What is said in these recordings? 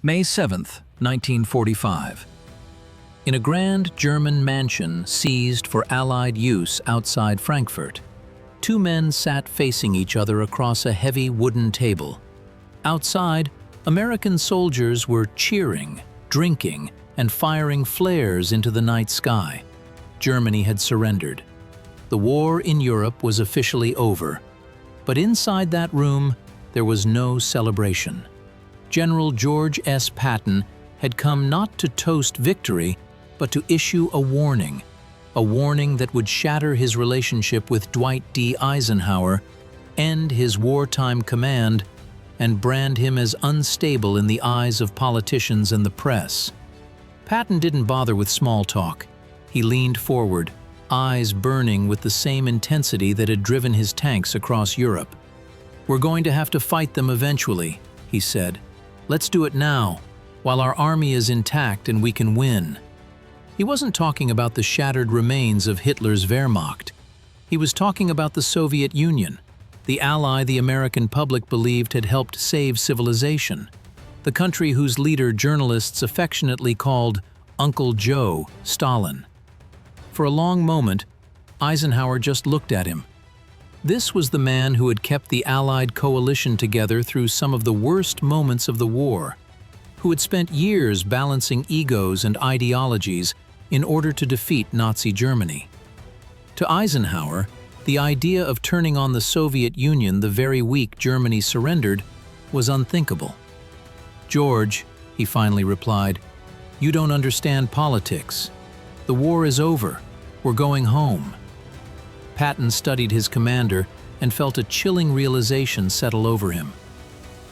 May 7th, 1945. In a grand German mansion seized for Allied use outside Frankfurt, two men sat facing each other across a heavy wooden table. Outside, American soldiers were cheering, drinking, and firing flares into the night sky. Germany had surrendered. The war in Europe was officially over. But inside that room, there was no celebration. General George S. Patton had come not to toast victory, but to issue a warning that would shatter his relationship with Dwight D. Eisenhower, end his wartime command, and brand him as unstable in the eyes of politicians and the press. Patton didn't bother with small talk. He leaned forward, eyes burning with the same intensity that had driven his tanks across Europe. "We're going to have to fight them eventually," he said. "Let's do it now, while our army is intact and we can win." He wasn't talking about the shattered remains of Hitler's Wehrmacht. He was talking about the Soviet Union, the ally the American public believed had helped save civilization, the country whose leader journalists affectionately called Uncle Joe, Stalin. For a long moment, Eisenhower just looked at him. This was the man who had kept the Allied coalition together through some of the worst moments of the war, who had spent years balancing egos and ideologies in order to defeat Nazi Germany. To Eisenhower, the idea of turning on the Soviet Union the very week Germany surrendered was unthinkable. "George," he finally replied, "you don't understand politics. The war is over. We're going home." Patton studied his commander and felt a chilling realization settle over him.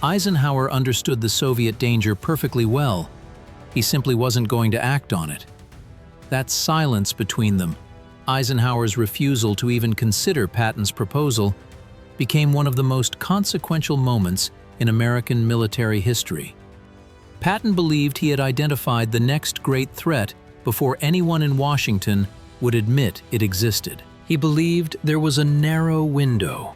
Eisenhower understood the Soviet danger perfectly well. He simply wasn't going to act on it. That silence between them, Eisenhower's refusal to even consider Patton's proposal, became one of the most consequential moments in American military history. Patton believed he had identified the next great threat before anyone in Washington would admit it existed. He believed there was a narrow window,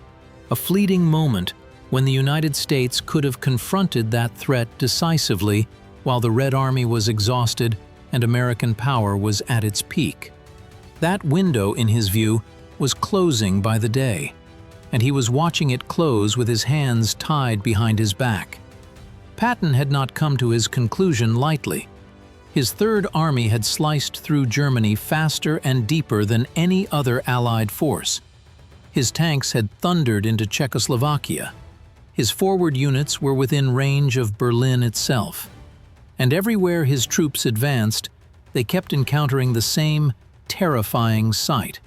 a fleeting moment when the United States could have confronted that threat decisively while the Red Army was exhausted and American power was at its peak. That window, in his view, was closing by the day, and he was watching it close with his hands tied behind his back. Patton had not come to his conclusion lightly. His Third Army had sliced through Germany faster and deeper than any other Allied force. His tanks had thundered into Czechoslovakia. His forward units were within range of Berlin itself. And everywhere his troops advanced, they kept encountering the same terrifying sight: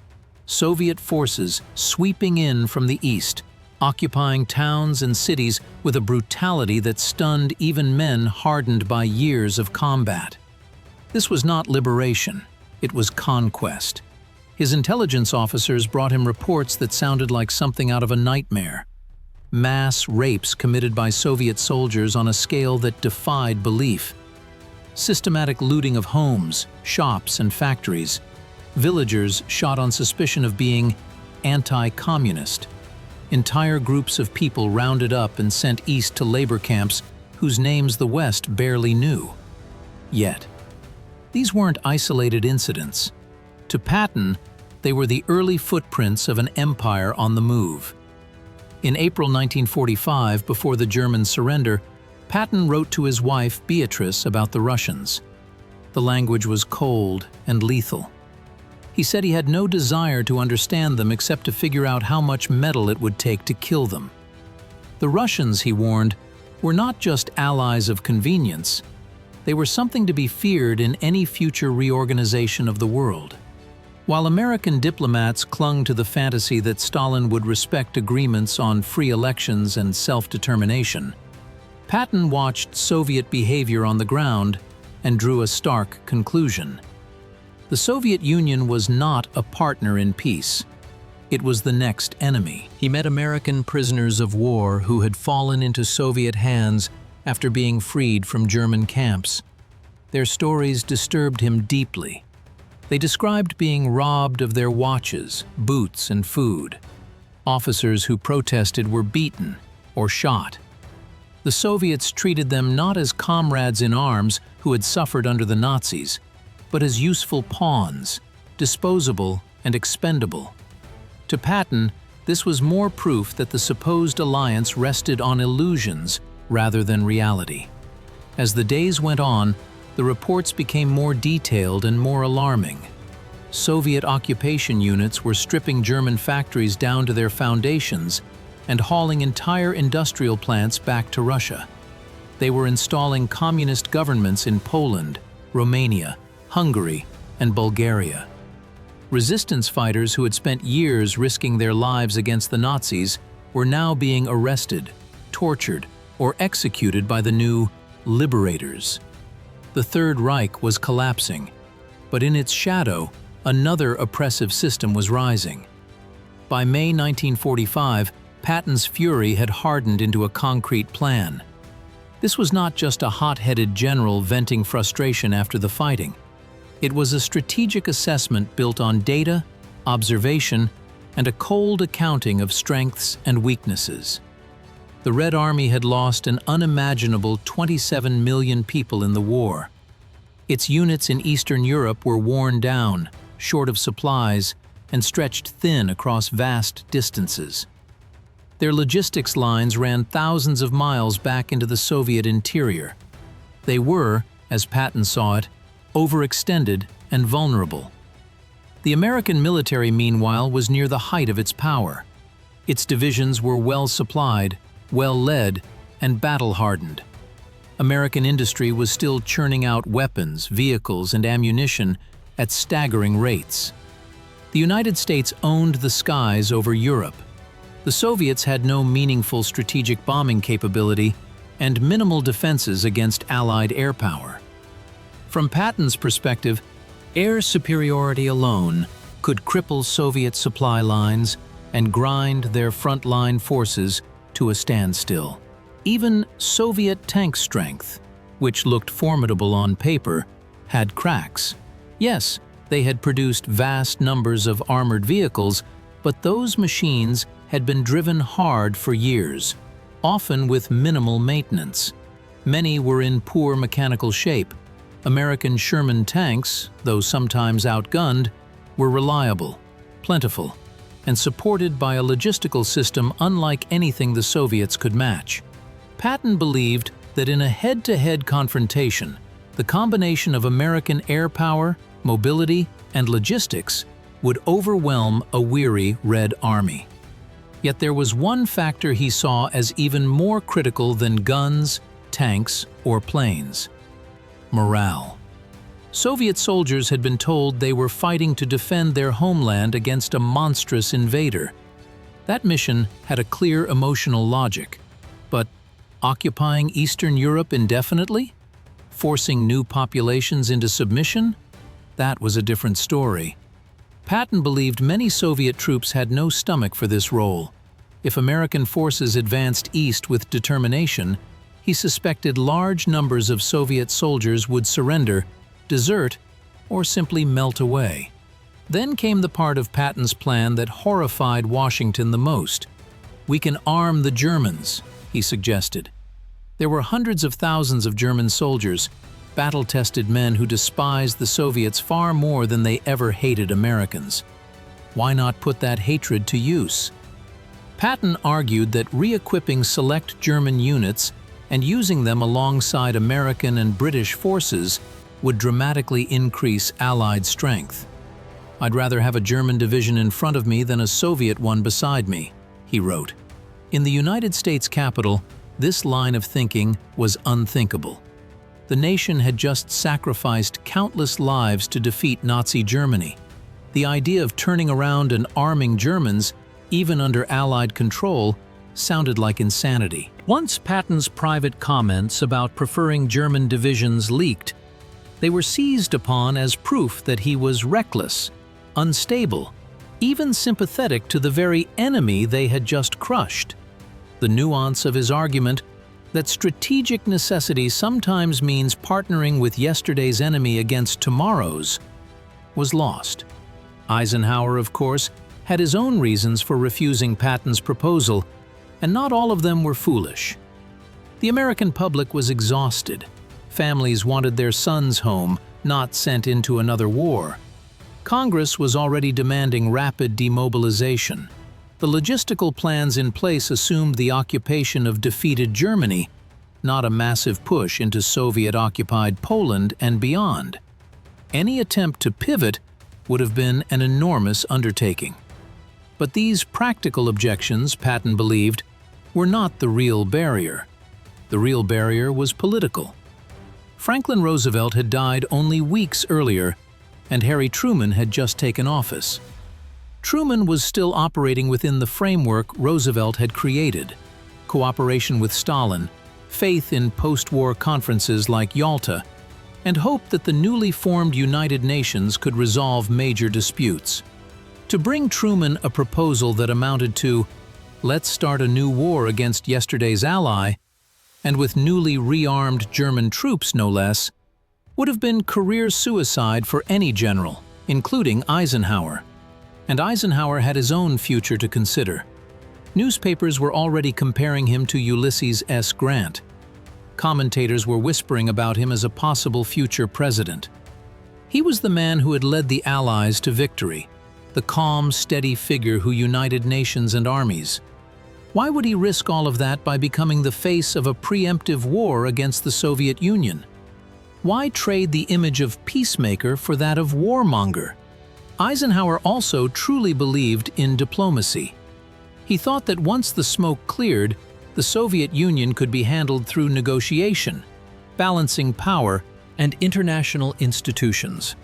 Soviet forces sweeping in from the east, occupying towns and cities with a brutality that stunned even men hardened by years of combat. This was not liberation, it was conquest. His intelligence officers brought him reports that sounded like something out of a nightmare. Mass rapes committed by Soviet soldiers on a scale that defied belief. Systematic looting of homes, shops, and factories. Villagers shot on suspicion of being anti-communist. Entire groups of people rounded up and sent east to labor camps whose names the West barely knew. Yet, these weren't isolated incidents. To Patton, they were the early footprints of an empire on the move. In April 1945, before the German surrender, Patton wrote to his wife Beatrice about the Russians. The language was cold and lethal. He said he had no desire to understand them except to figure out how much metal it would take to kill them. The Russians, he warned, were not just allies of convenience. They were something to be feared in any future reorganization of the world. While American diplomats clung to the fantasy that Stalin would respect agreements on free elections and self-determination, Patton watched Soviet behavior on the ground and drew a stark conclusion. The Soviet Union was not a partner in peace. It was the next enemy. He met American prisoners of war who had fallen into Soviet hands after being freed from German camps. Their stories disturbed him deeply. They described being robbed of their watches, boots, and food. Officers who protested were beaten or shot. The Soviets treated them not as comrades in arms who had suffered under the Nazis, but as useful pawns, disposable and expendable. To Patton, this was more proof that the supposed alliance rested on illusions rather than reality. As the days went on, the reports became more detailed and more alarming. Soviet occupation units were stripping German factories down to their foundations and hauling entire industrial plants back to Russia. They were installing communist governments in Poland, Romania, Hungary, and Bulgaria. Resistance fighters who had spent years risking their lives against the Nazis were now being arrested, tortured, or executed by the new liberators. The Third Reich was collapsing, but in its shadow, another oppressive system was rising. By May 1945, Patton's fury had hardened into a concrete plan. This was not just a hot-headed general venting frustration after the fighting. It was a strategic assessment built on data, observation, and a cold accounting of strengths and weaknesses. The Red Army had lost an unimaginable 27 million people in the war. Its units in Eastern Europe were worn down, short of supplies, and stretched thin across vast distances. Their logistics lines ran thousands of miles back into the Soviet interior. They were, as Patton saw it, overextended and vulnerable. The American military, meanwhile, was near the height of its power. Its divisions were well supplied, well led, and battle-hardened. American industry was still churning out weapons, vehicles, and ammunition at staggering rates. The United States owned the skies over Europe. The Soviets had no meaningful strategic bombing capability and minimal defenses against Allied air power. From Patton's perspective, air superiority alone could cripple Soviet supply lines and grind their frontline forces to a standstill. Even Soviet tank strength, which looked formidable on paper, had cracks. Yes, they had produced vast numbers of armored vehicles, but those machines had been driven hard for years, often with minimal maintenance. Many were in poor mechanical shape. American Sherman tanks, though sometimes outgunned, were reliable, plentiful, and supported by a logistical system unlike anything the Soviets could match. Patton believed that in a head-to-head confrontation, the combination of American air power, mobility, and logistics would overwhelm a weary Red Army. Yet there was one factor he saw as even more critical than guns, tanks, or planes: morale. Soviet soldiers had been told they were fighting to defend their homeland against a monstrous invader. That mission had a clear emotional logic. But occupying Eastern Europe indefinitely? Forcing new populations into submission? That was a different story. Patton believed many Soviet troops had no stomach for this role. If American forces advanced east with determination, he suspected large numbers of Soviet soldiers would surrender, desert, or simply melt away. Then came the part of Patton's plan that horrified Washington the most. "We can arm the Germans," he suggested. There were hundreds of thousands of German soldiers, battle-tested men who despised the Soviets far more than they ever hated Americans. Why not put that hatred to use? Patton argued that re-equipping select German units and using them alongside American and British forces would dramatically increase Allied strength. "I'd rather have a German division in front of me than a Soviet one beside me," he wrote. In the United States Capitol, this line of thinking was unthinkable. The nation had just sacrificed countless lives to defeat Nazi Germany. The idea of turning around and arming Germans, even under Allied control, sounded like insanity. Once Patton's private comments about preferring German divisions leaked, they were seized upon as proof that he was reckless, unstable, even sympathetic to the very enemy they had just crushed. The nuance of his argument, that strategic necessity sometimes means partnering with yesterday's enemy against tomorrow's, was lost. Eisenhower, of course, had his own reasons for refusing Patton's proposal, and not all of them were foolish. The American public was exhausted. Families wanted their sons home, not sent into another war. Congress was already demanding rapid demobilization. The logistical plans in place assumed the occupation of defeated Germany, not a massive push into Soviet-occupied Poland and beyond. Any attempt to pivot would have been an enormous undertaking. But these practical objections, Patton believed, were not the real barrier. The real barrier was political. Franklin Roosevelt had died only weeks earlier, and Harry Truman had just taken office. Truman was still operating within the framework Roosevelt had created: cooperation with Stalin, faith in post-war conferences like Yalta, and hope that the newly formed United Nations could resolve major disputes. To bring Truman a proposal that amounted to, "Let's start a new war against yesterday's ally," and with newly rearmed German troops no less, would have been career suicide for any general, including Eisenhower. And Eisenhower had his own future to consider. Newspapers were already comparing him to Ulysses S. Grant. Commentators were whispering about him as a possible future president. He was the man who had led the Allies to victory, the calm, steady figure who united nations and armies. Why would he risk all of that by becoming the face of a preemptive war against the Soviet Union? Why trade the image of peacemaker for that of warmonger? Eisenhower also truly believed in diplomacy. He thought that once the smoke cleared, the Soviet Union could be handled through negotiation, balancing power, and international institutions.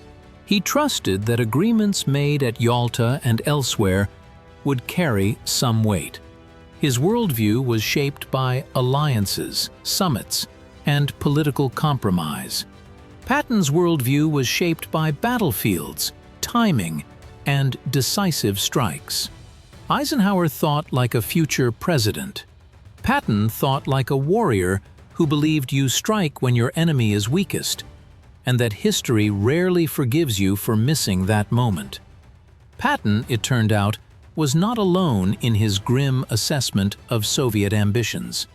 He trusted that agreements made at Yalta and elsewhere would carry some weight. His worldview was shaped by alliances, summits, and political compromise. Patton's worldview was shaped by battlefields, timing, and decisive strikes. Eisenhower thought like a future president. Patton thought like a warrior who believed you strike when your enemy is weakest, and that history rarely forgives you for missing that moment. Patton, it turned out, was not alone in his grim assessment of Soviet ambitions.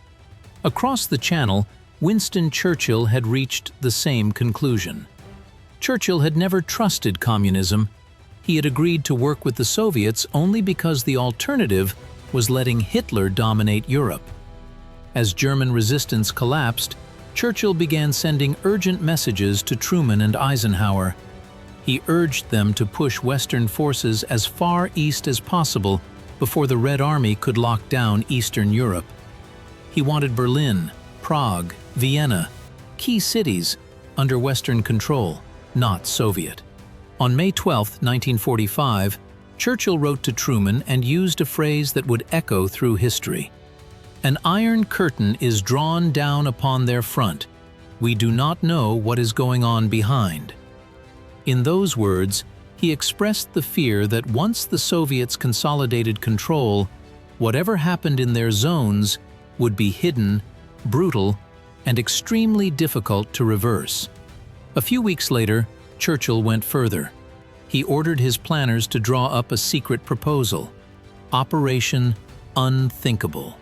Across the Channel, Winston Churchill had reached the same conclusion. Churchill had never trusted communism. He had agreed to work with the Soviets only because the alternative was letting Hitler dominate Europe. As German resistance collapsed, Churchill began sending urgent messages to Truman and Eisenhower. He urged them to push Western forces as far east as possible before the Red Army could lock down Eastern Europe. He wanted Berlin, Prague, Vienna, key cities, under Western control, not Soviet. On May 12, 1945, Churchill wrote to Truman and used a phrase that would echo through history. "An iron curtain is drawn down upon their front. We do not know what is going on behind." In those words, he expressed the fear that once the Soviets consolidated control, whatever happened in their zones would be hidden, brutal, and extremely difficult to reverse. A few weeks later, Churchill went further. He ordered his planners to draw up a secret proposal: Operation Unthinkable.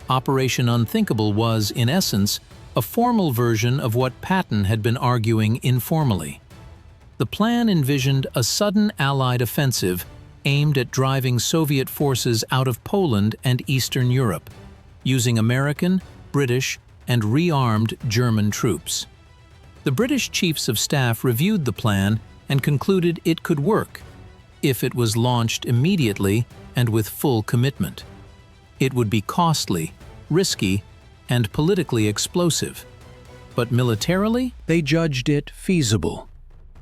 Operation Unthinkable was, in essence, a formal version of what Patton had been arguing informally. The plan envisioned a sudden Allied offensive aimed at driving Soviet forces out of Poland and Eastern Europe, using American, British, and rearmed German troops. The British Chiefs of Staff reviewed the plan and concluded it could work, if it was launched immediately and with full commitment. It would be costly, risky, and politically explosive. But militarily, they judged it feasible.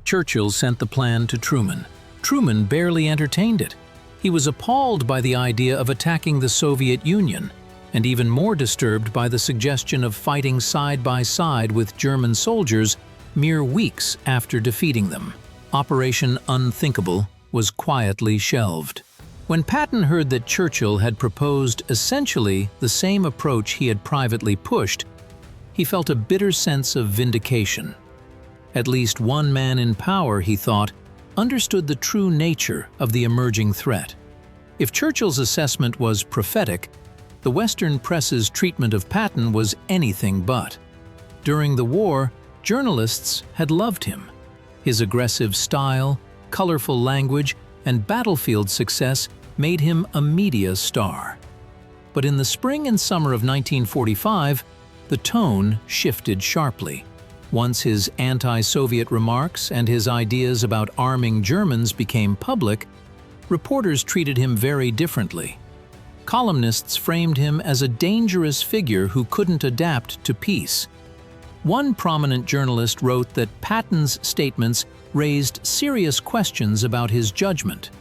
Churchill sent the plan to Truman. Truman barely entertained it. He was appalled by the idea of attacking the Soviet Union, and even more disturbed by the suggestion of fighting side by side with German soldiers mere weeks after defeating them. Operation Unthinkable was quietly shelved. When Patton heard that Churchill had proposed essentially the same approach he had privately pushed, he felt a bitter sense of vindication. At least one man in power, he thought, understood the true nature of the emerging threat. If Churchill's assessment was prophetic, The Western press's treatment of Patton was anything but. During the war, journalists had loved him. His aggressive style, colorful language, and battlefield success made him a media star. But in the spring and summer of 1945, the tone shifted sharply. Once his anti-Soviet remarks and his ideas about arming Germans became public, reporters treated him very differently. Columnists framed him as a dangerous figure who couldn't adapt to peace. One prominent journalist wrote that Patton's statements raised serious questions about his judgment.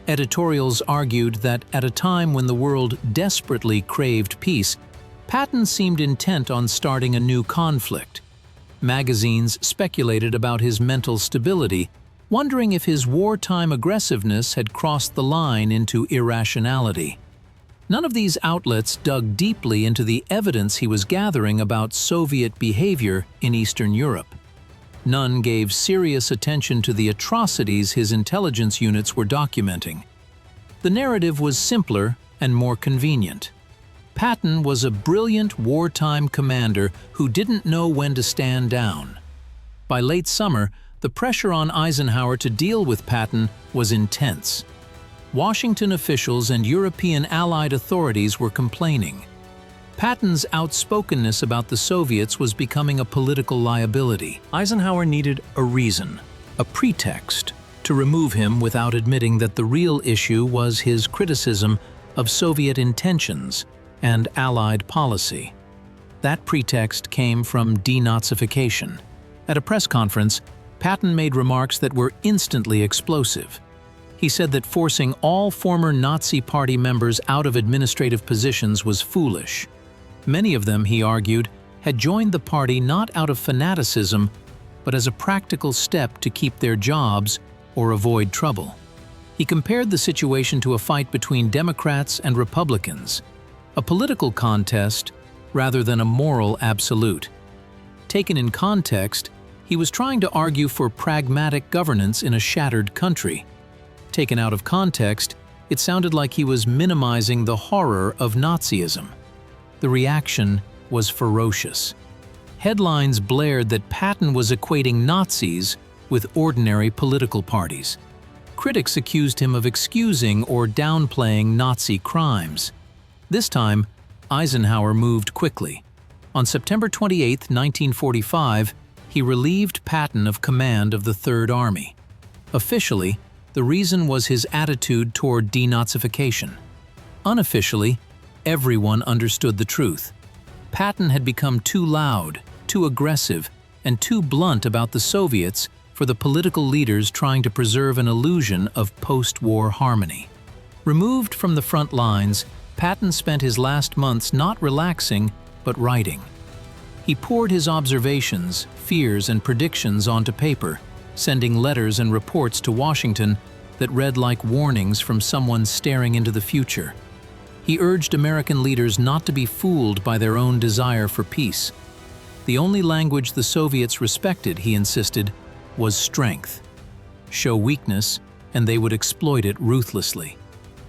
Editorials argued that at a time when the world desperately craved peace, Patton seemed intent on starting a new conflict. Magazines speculated about his mental stability, wondering if his wartime aggressiveness had crossed the line into irrationality. None of these outlets dug deeply into the evidence he was gathering about Soviet behavior in Eastern Europe. None gave serious attention to the atrocities his intelligence units were documenting. The narrative was simpler and more convenient. Patton was a brilliant wartime commander who didn't know when to stand down. By late summer, the pressure on Eisenhower to deal with Patton was intense. Washington officials and European Allied authorities were complaining. Patton's outspokenness about the Soviets was becoming a political liability. Eisenhower needed a reason, a pretext, to remove him without admitting that the real issue was his criticism of Soviet intentions and Allied policy. That pretext came from denazification. At a press conference, Patton made remarks that were instantly explosive. He said that forcing all former Nazi Party members out of administrative positions was foolish. Many of them, he argued, had joined the party not out of fanaticism, but as a practical step to keep their jobs or avoid trouble. He compared the situation to a fight between Democrats and Republicans, a political contest rather than a moral absolute. Taken in context, he was trying to argue for pragmatic governance in a shattered country. Taken out of context, it sounded like he was minimizing the horror of Nazism. The reaction was ferocious. Headlines blared that Patton was equating Nazis with ordinary political parties. Critics accused him of excusing or downplaying Nazi crimes. This time, Eisenhower moved quickly. On September 28, 1945, he relieved Patton of command of the Third Army. Officially, the reason was his attitude toward denazification. Unofficially, everyone understood the truth. Patton had become too loud, too aggressive, and too blunt about the Soviets for the political leaders trying to preserve an illusion of post-war harmony. Removed from the front lines, Patton spent his last months not relaxing, but writing. He poured his observations, fears, and predictions onto paper, sending letters and reports to Washington that read like warnings from someone staring into the future. He urged American leaders not to be fooled by their own desire for peace. The only language the Soviets respected, he insisted, was strength. Show weakness, and they would exploit it ruthlessly.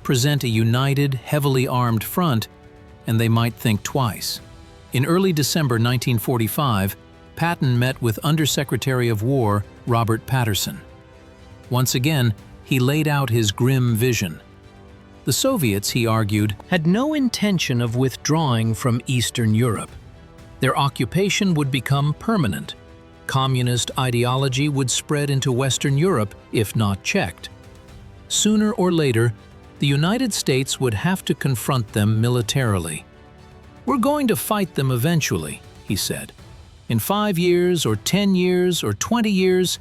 Present a united, heavily armed front, and they might think twice. In early December 1945, Patton met with Undersecretary of War Robert Patterson. Once again, he laid out his grim vision. The Soviets, he argued, had no intention of withdrawing from Eastern Europe. Their occupation would become permanent. Communist ideology would spread into Western Europe if not checked. Sooner or later, the United States would have to confront them militarily. "We're going to fight them eventually," he said. "In 5 years or 10 years or 20 years,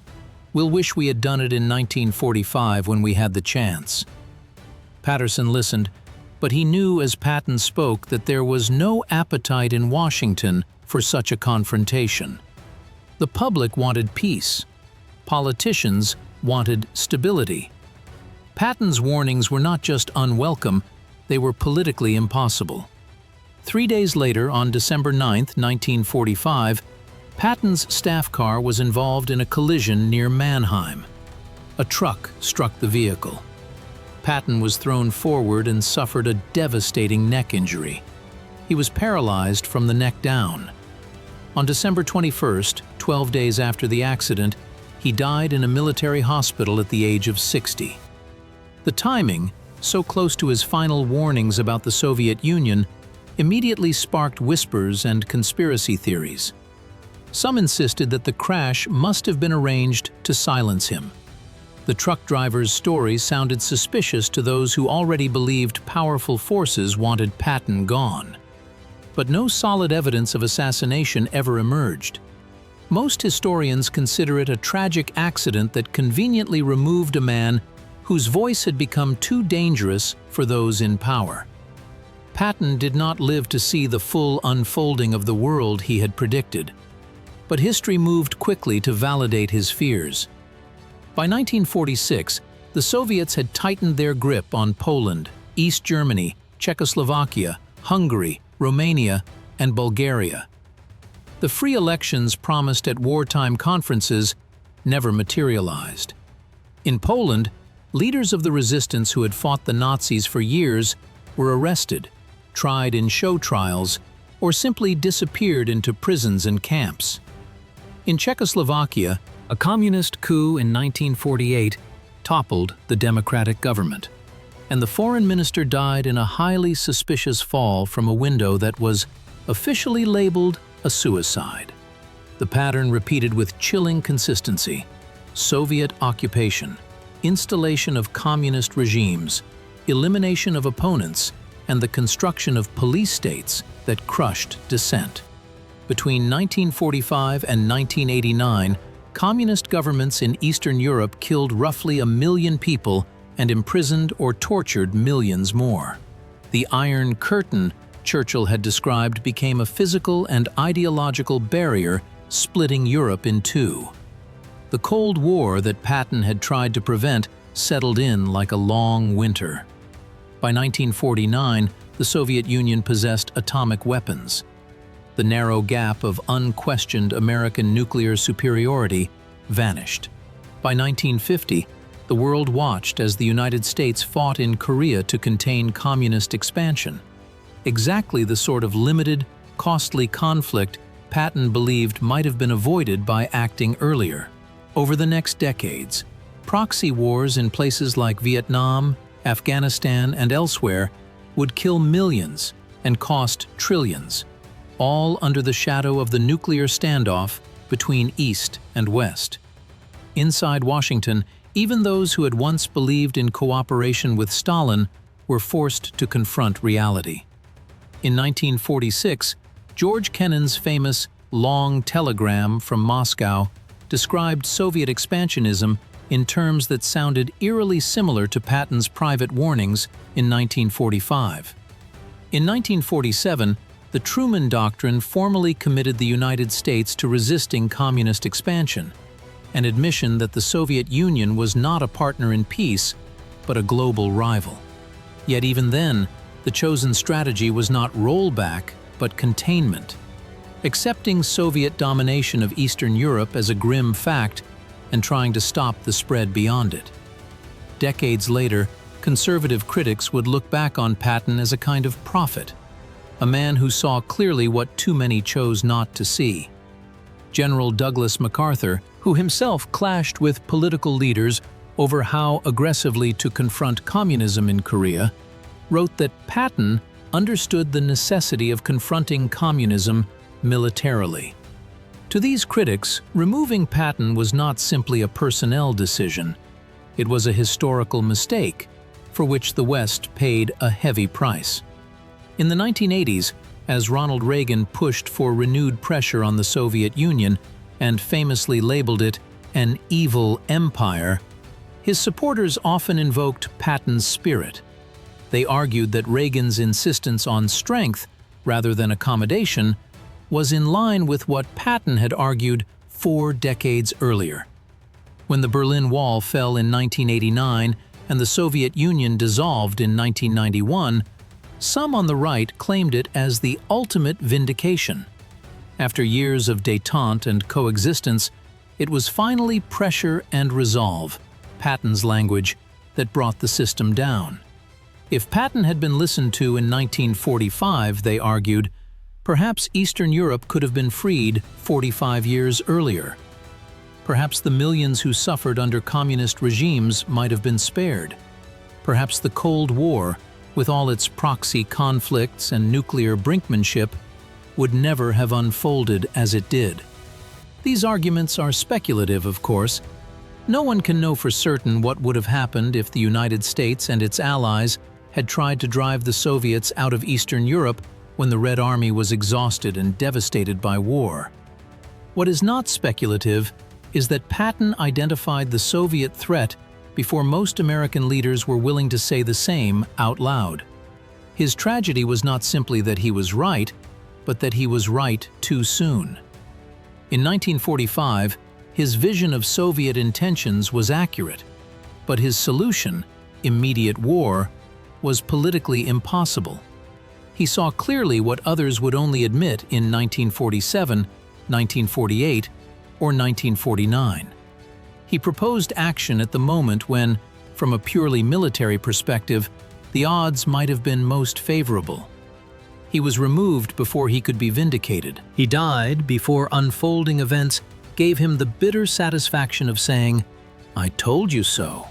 we'll wish we had done it in 1945 when we had the chance." Patterson listened, but he knew as Patton spoke that there was no appetite in Washington for such a confrontation. The public wanted peace. Politicians wanted stability. Patton's warnings were not just unwelcome, they were politically impossible. 3 days later, on December 9, 1945, Patton's staff car was involved in a collision near Mannheim. A truck struck the vehicle. Patton was thrown forward and suffered a devastating neck injury. He was paralyzed from the neck down. On December 21st, 12 days after the accident, he died in a military hospital at the age of 60. The timing, so close to his final warnings about the Soviet Union, immediately sparked whispers and conspiracy theories. Some insisted that the crash must have been arranged to silence him. The truck driver's story sounded suspicious to those who already believed powerful forces wanted Patton gone. But no solid evidence of assassination ever emerged. Most historians consider it a tragic accident that conveniently removed a man whose voice had become too dangerous for those in power. Patton did not live to see the full unfolding of the world he had predicted, but history moved quickly to validate his fears. By 1946, the Soviets had tightened their grip on Poland, East Germany, Czechoslovakia, Hungary, Romania, and Bulgaria. The free elections promised at wartime conferences never materialized. In Poland, leaders of the resistance who had fought the Nazis for years were arrested, tried in show trials, or simply disappeared into prisons and camps. In Czechoslovakia, a communist coup in 1948 toppled the democratic government, and the foreign minister died in a highly suspicious fall from a window that was officially labeled a suicide. The pattern repeated with chilling consistency: Soviet occupation, installation of communist regimes, elimination of opponents, and the construction of police states that crushed dissent. Between 1945 and 1989, communist governments in Eastern Europe killed roughly 1 million people and imprisoned or tortured millions more. The Iron Curtain Churchill had described became a physical and ideological barrier splitting Europe in two. The Cold War that Patton had tried to prevent settled in like a long winter. By 1949, the Soviet Union possessed atomic weapons. The narrow gap of unquestioned American nuclear superiority vanished. By 1950, the world watched as the United States fought in Korea to contain communist expansion. Exactly the sort of limited, costly conflict Patton believed might have been avoided by acting earlier. Over the next decades, proxy wars in places like Vietnam, Afghanistan, and elsewhere would kill millions and cost trillions, all under the shadow of the nuclear standoff between East and West. Inside Washington, even those who had once believed in cooperation with Stalin were forced to confront reality. In 1946, George Kennan's famous Long Telegram from Moscow described Soviet expansionism in terms that sounded eerily similar to Patton's private warnings in 1945. In 1947, the Truman Doctrine formally committed the United States to resisting communist expansion, an admission that the Soviet Union was not a partner in peace, but a global rival. Yet even then, the chosen strategy was not rollback, but containment. Accepting Soviet domination of Eastern Europe as a grim fact and trying to stop the spread beyond it. Decades later, conservative critics would look back on Patton as a kind of prophet, a man who saw clearly what too many chose not to see. General Douglas MacArthur, who himself clashed with political leaders over how aggressively to confront communism in Korea, wrote that Patton understood the necessity of confronting communism militarily. To these critics, removing Patton was not simply a personnel decision. It was a historical mistake, for which the West paid a heavy price. In the 1980s, as Ronald Reagan pushed for renewed pressure on the Soviet Union and famously labeled it an evil empire, his supporters often invoked Patton's spirit. They argued that Reagan's insistence on strength, rather than accommodation, was in line with what Patton had argued 4 decades earlier. When the Berlin Wall fell in 1989 and the Soviet Union dissolved in 1991, some on the right claimed it as the ultimate vindication. After years of détente and coexistence, it was finally pressure and resolve, Patton's language, that brought the system down. If Patton had been listened to in 1945, they argued, perhaps Eastern Europe could have been freed 45 years earlier. Perhaps the millions who suffered under communist regimes might have been spared. Perhaps the Cold War, with all its proxy conflicts and nuclear brinkmanship, would never have unfolded as it did. These arguments are speculative, of course. No one can know for certain what would have happened if the United States and its allies had tried to drive the Soviets out of Eastern Europe when the Red Army was exhausted and devastated by war. What is not speculative is that Patton identified the Soviet threat before most American leaders were willing to say the same out loud. His tragedy was not simply that he was right, but that he was right too soon. In 1945, his vision of Soviet intentions was accurate, but his solution, immediate war, was politically impossible. He saw clearly what others would only admit in 1947, 1948, or 1949. He proposed action at the moment when, from a purely military perspective, the odds might have been most favorable. He was removed before he could be vindicated. He died before unfolding events gave him the bitter satisfaction of saying, "I told you so."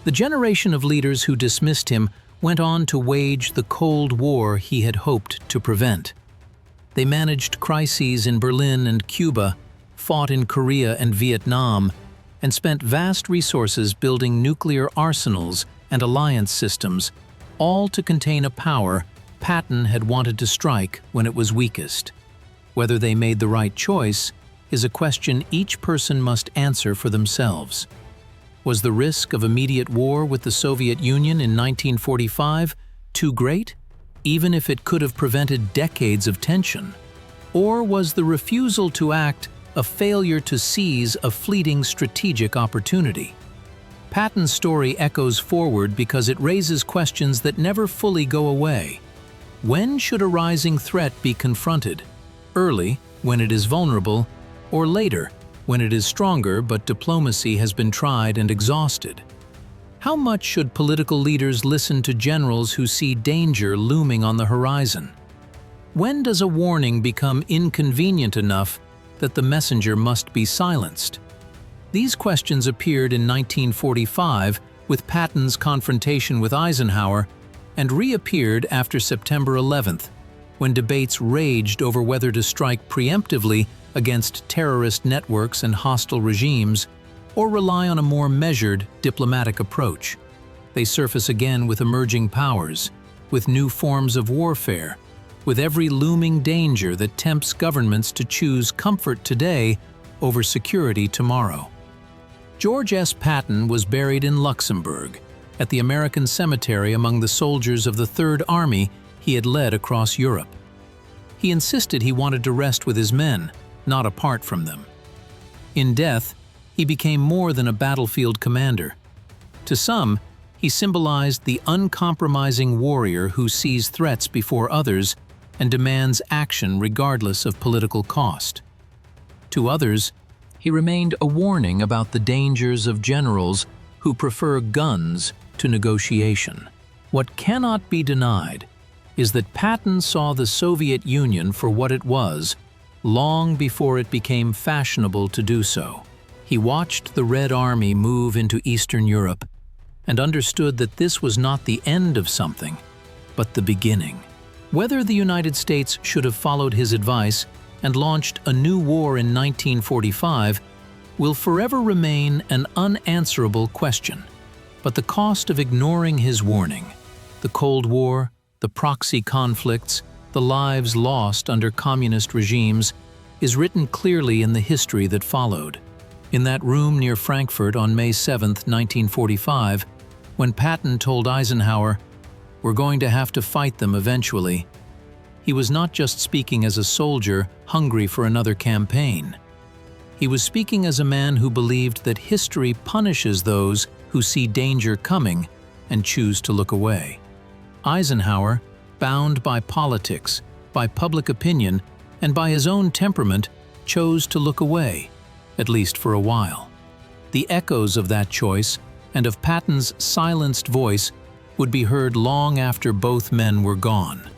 The generation of leaders who dismissed him went on to wage the Cold War he had hoped to prevent. They managed crises in Berlin and Cuba, fought in Korea and Vietnam, and spent vast resources building nuclear arsenals and alliance systems, all to contain a power Patton had wanted to strike when it was weakest. Whether they made the right choice is a question each person must answer for themselves. Was the risk of immediate war with the Soviet Union in 1945 too great, even if it could have prevented decades of tension? Or was the refusal to act a failure to seize a fleeting strategic opportunity? Patton's story echoes forward because it raises questions that never fully go away. When should a rising threat be confronted? Early, when it is vulnerable, or later, when it is stronger but diplomacy has been tried and exhausted? How much should political leaders listen to generals who see danger looming on the horizon? When does a warning become inconvenient enough that the messenger must be silenced? These questions appeared in 1945 with Patton's confrontation with Eisenhower and reappeared after September 11th, when debates raged over whether to strike preemptively against terrorist networks and hostile regimes or rely on a more measured diplomatic approach. They surface again with emerging powers, with new forms of warfare, with every looming danger that tempts governments to choose comfort today over security tomorrow. George S. Patton was buried in Luxembourg, at the American cemetery among the soldiers of the Third Army he had led across Europe. He insisted he wanted to rest with his men, not apart from them. In death, he became more than a battlefield commander. To some, he symbolized the uncompromising warrior who sees threats before others and demands action regardless of political cost. To others, he remained a warning about the dangers of generals who prefer guns to negotiation. What cannot be denied is that Patton saw the Soviet Union for what it was long before it became fashionable to do so. He watched the Red Army move into Eastern Europe and understood that this was not the end of something, but the beginning. Whether the United States should have followed his advice and launched a new war in 1945 will forever remain an unanswerable question. But the cost of ignoring his warning, the Cold War, the proxy conflicts, the lives lost under communist regimes, is written clearly in the history that followed. In that room near Frankfurt on May 7, 1945, when Patton told Eisenhower, "We're going to have to fight them eventually," he was not just speaking as a soldier hungry for another campaign. He was speaking as a man who believed that history punishes those who see danger coming and choose to look away. Eisenhower, bound by politics, by public opinion, and by his own temperament, chose to look away, at least for a while. The echoes of that choice and of Patton's silenced voice would be heard long after both men were gone.